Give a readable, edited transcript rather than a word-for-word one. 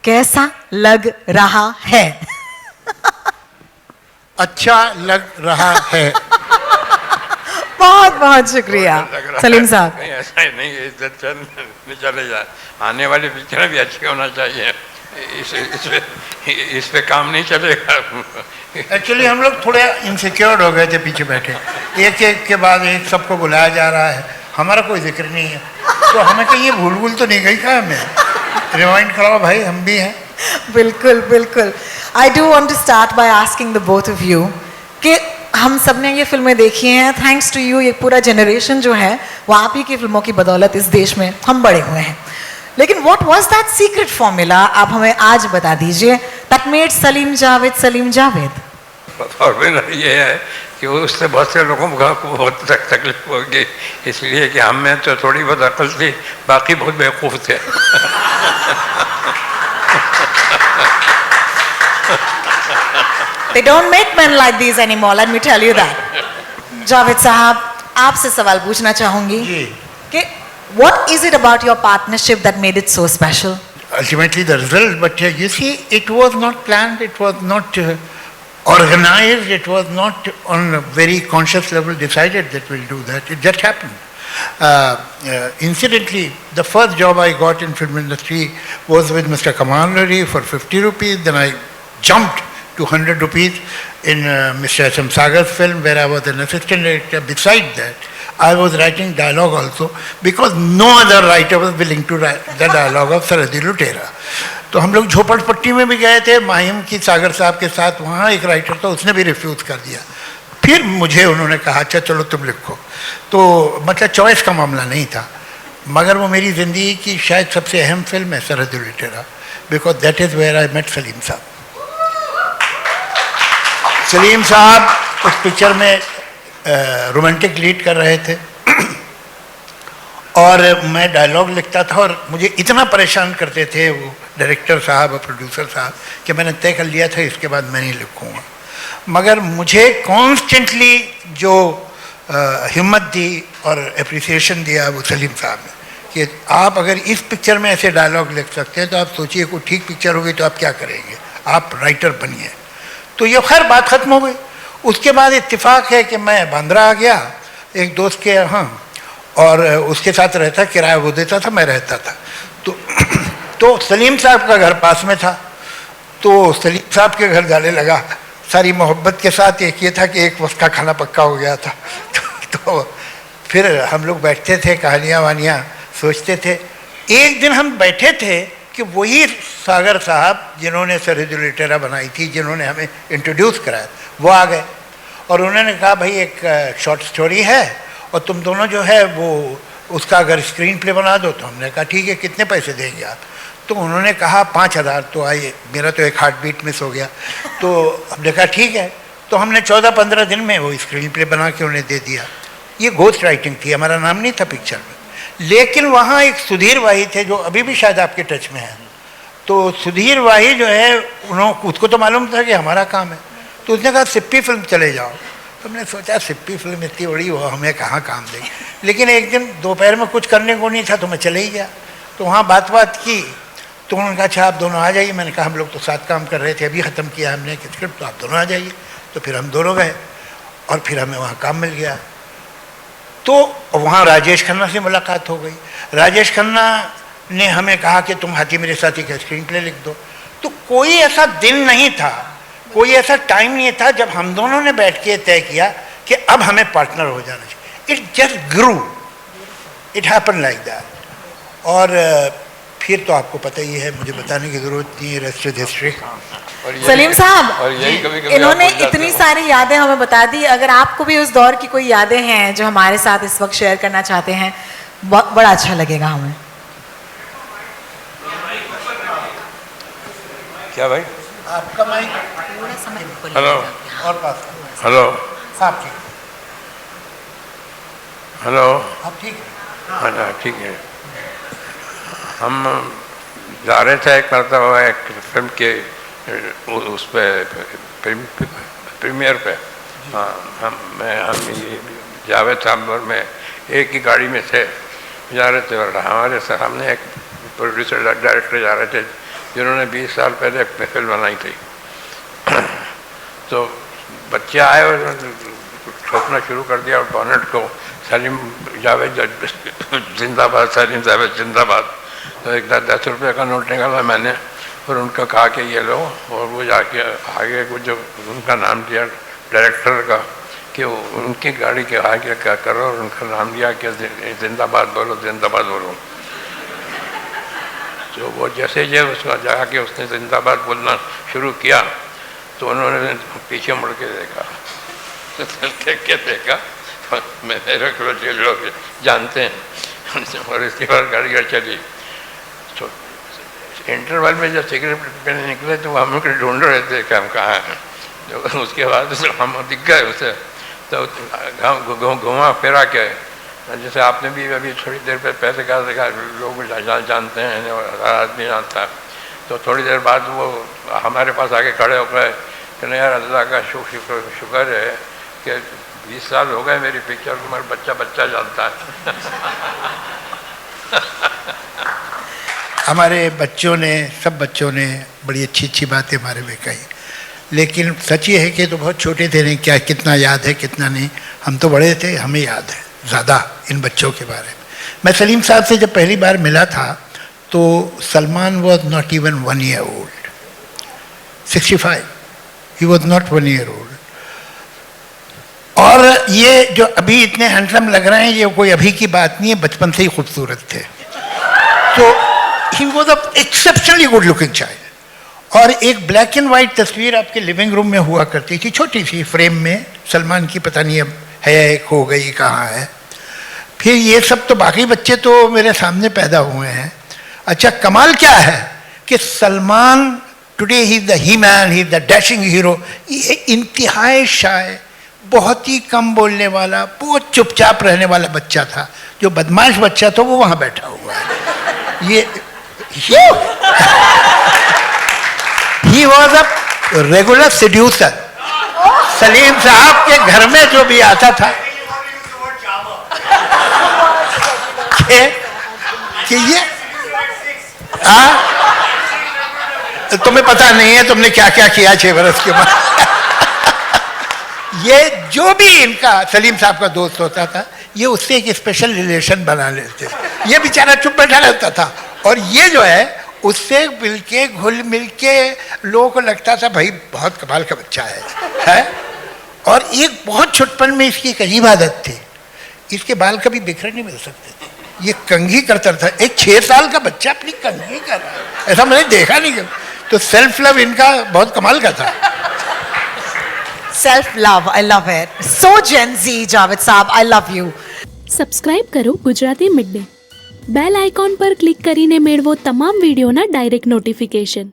कैसा लग रहा है? अच्छा लग रहा है। बहुत बहुत शुक्रिया सलीम साहब। नहीं ऐसा ही नहीं, नहीं चले जाए, आने वाली पिक्चर भी अच्छी होना चाहिए, इस पे काम नहीं चलेगा। एक्चुअली हम लोग थोड़े इनसिक्योर हो गए थे पीछे बैठे, एक एक के बाद एक सबको बुलाया जा रहा है, हमारा कोई जिक्र नहीं है, तो हमें कहीं ये भूल भूल तो नहीं गई क्या? हमें रिमाइंड कराओ भाई, हम भी हैं। बिल्कुल बिल्कुल। I do want to start by asking the both of you कि हम सब ने ये फिल्में देखी हैं, थैंक्स टू यू, ये पूरा जनरेशन जो है वो आप ही की फिल्मों की बदौलत इस देश में हम बड़े हुए हैं। लेकिन what was that secret formula, आप हमें आज बता दीजिए, that made Salim Javed Salim Javed? Formula ये है कि उससे बहुत से लोगों को बहुत तकलीफ होगी, इसलिए कि हम में तो थोड़ी बहुत अकल थी, बाकी बहुत बेवकूफ़ थे। They don't make men like these anymore, let me tell you that. Javed साहब, आपसे सवाल पूछना चाहूंगी कि what is it about your partnership that made it so special? Ultimately the result, but you see, it was not planned, it was not organized, it was not on a very conscious level decided that we'll do that. It just happened. Incidentally, the first job I got in film industry was with Mr. Kamal Luri for 50 rupees. Then I jumped to 100 rupees in Mr. S.M. Sagar's film, where I was an assistant director. Besides that, I was writing dialogue also, because no other writer was willing to write the dialogue of Sarhadi Lutera. तो हम लोग झोपड़पट्टी में भी गए थे माहिम की सागर साहब के साथ, वहाँ एक राइटर था, उसने भी रिफ्यूज़ कर दिया। फिर मुझे उन्होंने कहा अच्छा चलो तुम लिखो, तो मतलब चॉइस का मामला नहीं था, मगर वो मेरी ज़िंदगी की शायद सबसे अहम फिल्म है Sarhad Lutera, because that is where I met Salim साहब। सलीम साहब उस पिक्चर में रोमांटिक लीड कर रहे थे और मैं डायलॉग लिखता था, और मुझे इतना परेशान करते थे वो डायरेक्टर साहब और प्रोड्यूसर साहब कि मैंने तय कर लिया था इसके बाद मैं नहीं लिखूँगा। मगर मुझे कॉन्स्टेंटली जो हिम्मत दी और अप्रिसिएशन दिया वो सलीम साहब ने, कि आप अगर इस पिक्चर में ऐसे डायलॉग लिख सकते हैं तो आप सोचिए कोई ठीक पिक्चर होगी तो आप क्या करेंगे, आप राइटर बनिए। तो ये खैर बात ख़त्म हो गई। उसके बाद इत्तेफाक है कि मैं बांद्रा आ गया एक दोस्त के यहाँ, और उसके साथ रहता, किराया वो देता था, मैं रहता था। तो सलीम साहब का घर पास में था, तो सलीम साहब के घर जाने लगा सारी मोहब्बत के साथ। एक ये था कि एक वक्त का खाना पक्का हो गया था। तो फिर हम लोग बैठते थे, कहानियाँ वानियाँ सोचते थे। एक दिन हम बैठे थे कि वही सागर साहब जिन्होंने सरहद लुटेरा बनाई थी, जिन्होंने हमें इंट्रोड्यूस कराया, वो आ गए और उन्होंने कहा भाई एक शॉर्ट स्टोरी है और तुम दोनों जो है वो उसका अगर स्क्रीन प्ले बना दो। तो हमने कहा ठीक है, कितने पैसे देंगे आप? तो उन्होंने कहा 5000। तो आइए, मेरा तो एक हार्ट बीट मिस हो गया। तो हमने कहा ठीक है। तो हमने 14-15 दिन में वो स्क्रीन प्ले बना के उन्हें दे दिया। ये घोस्ट राइटिंग थी, हमारा नाम नहीं था पिक्चर में। लेकिन वहाँ एक सुधीर वाही थे जो अभी भी शायद आपके टच में हैं। तो सुधीर वाही जो है उसको तो मालूम था कि हमारा काम है, तो उसने कहा सिप्पी फिल्म चले जाओ। तो हमने सोचा सिप्पी फिल्म इतनी बड़ी वो हमें कहाँ काम देगी। लेकिन एक दिन दोपहर में कुछ करने को नहीं था तो मैं चले ही गया। तो वहाँ बात की तो उन्होंने कहा अच्छा आप दोनों आ जाइए। मैंने कहा हम लोग तो साथ काम कर रहे थे, अभी ख़त्म किया हमने स्क्रिप्ट, तो आप दोनों आ जाइए। तो फिर हम दोनों गए और फिर हमें वहाँ काम मिल गया। तो वहाँ राजेश खन्ना से मुलाकात हो गई। राजेश खन्ना ने हमें कहा कि तुम हाथी मेरे साथी का स्क्रीन प्ले लिख दो। तो कोई ऐसा दिन नहीं था, कोई ऐसा टाइम नहीं था जब हम दोनों ने बैठ के तय किया कि अब हमें पार्टनर हो जाना चाहिए। It just grew, it happen like that. और फिर तो आपको पता ही है, मुझे बताने की ज़रूरत नहीं है, रेस्ट इज हिस्ट्री। सलीम साहब, इन्होंने इतनी सारी यादें हमें बता दी। अगर आपको भी उस दौर की कोई यादें हैं जो हमारे साथ इस वक्त शेयर करना चाहते हैं, बड़ा अच्छा लगेगा हमें। क्या भाई? आपका माइक थोड़ा समय हेलो और पास। हेलो साहब ठीक, हेलो आप ठीक है? हाँ ठीक है। हम जा रहे थे करता हुआ एक फिल्म के उस पर प्रीमियर पे। हाँ, हम जावेद साहब में एक ही गाड़ी में थे, जा रहे थे और हमारे सामने एक प्रोड्यूसर डायरेक्टर जा रहे थे जिन्होंने 20 साल पहले अपनी फिल्म बनाई थी। तो बच्चे आए और ठोकना शुरू कर दिया और बॉनेट को, सलीम जावेद जिंदाबाद, सलीम जावेद जिंदाबाद। तो एक 10 रुपये का नोट निकाला मैंने और उनका कहा कि ये लो, और वो जाके आगे को जो उनका नाम दिया डायरेक्टर का कि उनकी गाड़ी के आगे क्या करो, और उनका नाम दिया कि जिंदाबाद बोलो, जिंदाबाद बोलो। तो वो जैसे ये उसका जाके उसने जिंदाबाद बोलना शुरू किया तो उन्होंने पीछे मुड़ के देखा, देख के देखा, मेरे को लोग जानते हैं, और इसके बाद गाड़ी चली। तो इंटरवल में जब सिगरेट पीने निकले तो हम लोग ढूंढ रहे थे कि हम कहाँ हैं। तो उसके बाद हम दिख गए उसे, तो घुमा फिरा के, जैसे आपने भी अभी थोड़ी देर पहले कहा देखा लोग जानते हैं और हर आदमी जानता है। तो थोड़ी देर बाद वो हमारे पास आके खड़े हो गए कि नहीं यार, अल्लाह का शुक्र है कि 20 साल हो गए मेरी पिक्चर को, मेरा बच्चा जानता है। हमारे बच्चों ने, सब बच्चों ने बड़ी अच्छी अच्छी बातें हमारे में कही, लेकिन सच ये है कि तो बहुत छोटे थे, नहीं क्या कितना याद है कितना नहीं। हम तो बड़े थे, हमें याद है ज़्यादा इन बच्चों के बारे में। मैं सलीम साहब से जब पहली बार मिला था तो Salman was not even 1 year old, 65, he was not 1 year old। और ये जो अभी इतने हैंडसम लग रहे हैं, ये कोई अभी की बात नहीं है, बचपन से ही खूबसूरत थे। तो ही was a exceptionally good looking child. और एक ब्लैक एंड वाइट तस्वीर आपके लिविंग रूम में हुआ करती थी, छोटी सी फ्रेम में, सलमान की, पता नहीं अब है खो गई कहाँ है। फिर ये सब तो बाकी बच्चे तो मेरे सामने पैदा हुए हैं। अच्छा, कमाल क्या है कि Salman today he is the he man, he is the dashing hero. ये इंतहाई शाय, बहुत ही कम बोलने वाला, बहुत चुपचाप रहने वाला बच्चा था। जो बदमाश बच्चा था वो वहाँ बैठा हुआ है। ये he was a regular seducer. Salim sahab के घर में जो भी आता था कि ये तुम्हें पता नहीं है तुमने क्या क्या किया 6 बरस के बाद। ये जो भी इनका सलीम साहब का दोस्त होता था, ये उससे एक स्पेशल रिलेशन बना लेते। ये बेचारा चुप बैठा रहता था और ये जो है उससे मिलके घुल मिलके लोगों को लगता था भाई बहुत कमाल का बच्चा है? और एक बहुत छुटपन में इसकी एक अजीब आदत थी, इसके बाल कभी बिखरे नहीं मिल सकते थे, ये कंघी करता था। एक 6 साल का बच्चा अपनी कंघी कर रहा है, ऐसा मैंने देखा नहीं। तो सेल्फ लव इनका बहुत कमाल का था। Self love, I love it. So Gen Z Javed sahab, I love you. Subscribe કરો Gujarati Mid Day. Bell icon પર ક્લિક કરીને મેળવો તમામ વિડીયોના ડાયરેક્ટ નોટિફિકેશન.